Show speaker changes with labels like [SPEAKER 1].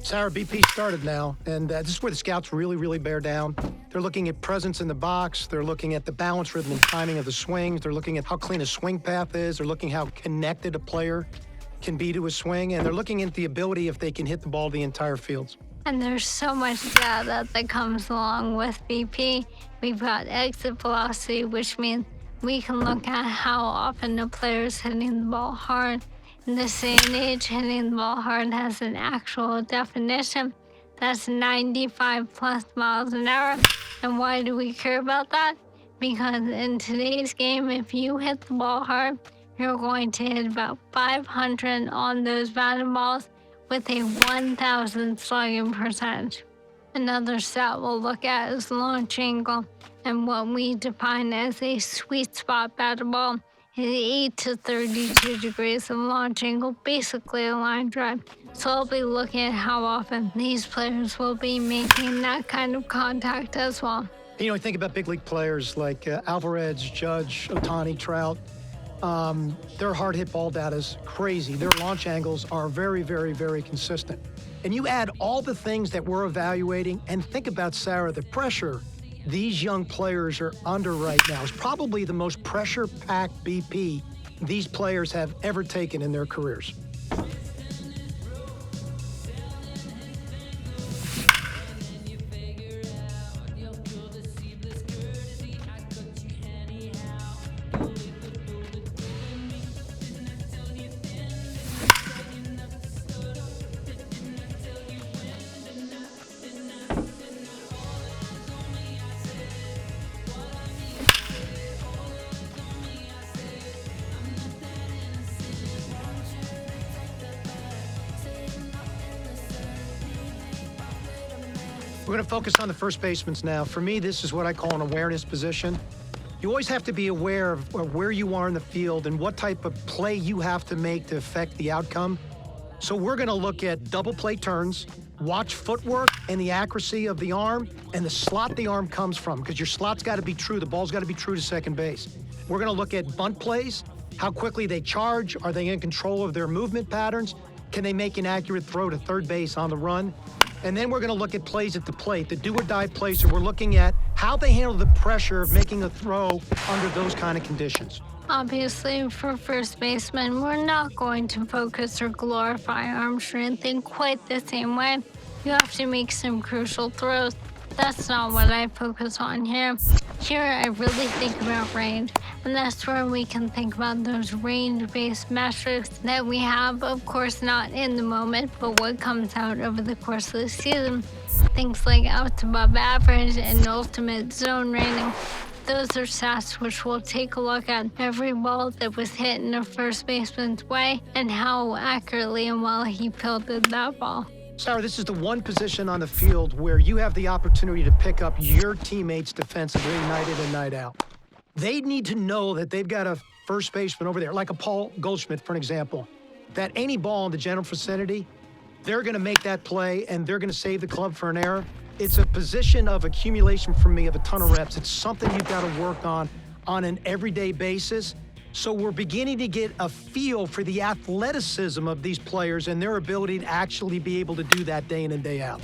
[SPEAKER 1] Sarah, BP started now, and this is where the scouts really bear down. They're looking at presence in the box. They're looking at the balance, rhythm, and timing of the swings. They're looking at how clean a swing path is. They're looking how connected a player can be to a swing, and they're looking at the ability if they can hit the ball the entire field.
[SPEAKER 2] And there's so much data that comes along with BP. We've got exit velocity, which means we can look at how often a player's hitting the ball hard. In this day and age, hitting the ball hard has an actual definition. That's 95 plus miles an hour. And why do we care about that? Because in today's game, if you hit the ball hard, you're going to hit about 500 on those batted balls with a 1,000 slugging percentage. Another stat we'll look at is launch angle, and what we define as a sweet spot batted ball is 8 to 32 degrees of launch angle, basically a line drive. So I'll be looking at how often these players will be making that kind of contact as well.
[SPEAKER 1] You know, I think about big league players like Alvarez, Judge, Ohtani, Trout. Their hard hit ball data is crazy. Their launch angles are very consistent. And you add all the things that we're evaluating, and think about, Sarah, the pressure these young players are under right now is probably the most pressure-packed BP these players have ever taken in their careers. We're going to focus on the first baseman now. For me, this is what I call an awareness position. You always have to be aware of where you are in the field and what type of play you have to make to affect the outcome. So we're going to look at double play turns, watch footwork and the accuracy of the arm and the slot the arm comes from, because your slot's got to be true. The ball's got to be true to second base. We're going to look at bunt plays, how quickly they charge. Are they in control of their movement patterns? Can they make an accurate throw to third base on the run? And then we're going to look at plays at the plate, the do-or-die plays. So we're looking at how they handle the pressure of making a throw under those kind of conditions.
[SPEAKER 2] Obviously, for first baseman, we're not going to focus or glorify arm strength in quite the same way. You have to make some crucial throws. That's not what I focus on here. Here, I really think about range, and that's where we can think about those range-based metrics that we have, of course, not in the moment, but what comes out over the course of the season. Things like outs above average and ultimate zone rating. Those are stats which we'll take a look at every ball that was hit in a first baseman's way and how accurately and well he fielded that ball.
[SPEAKER 1] Sarah, this is the one position on the field where you have the opportunity to pick up your teammates defensively night in and night out. They need to know that they've got a first baseman over there, like a Paul Goldschmidt, for an example, that any ball in the general vicinity, they're going to make that play and they're going to save the club for an error. It's a position of accumulation for me of a ton of reps. It's something you've got to work on an everyday basis. So we're beginning to get a feel for the athleticism of these players and their ability to actually be able to do that day in and day out.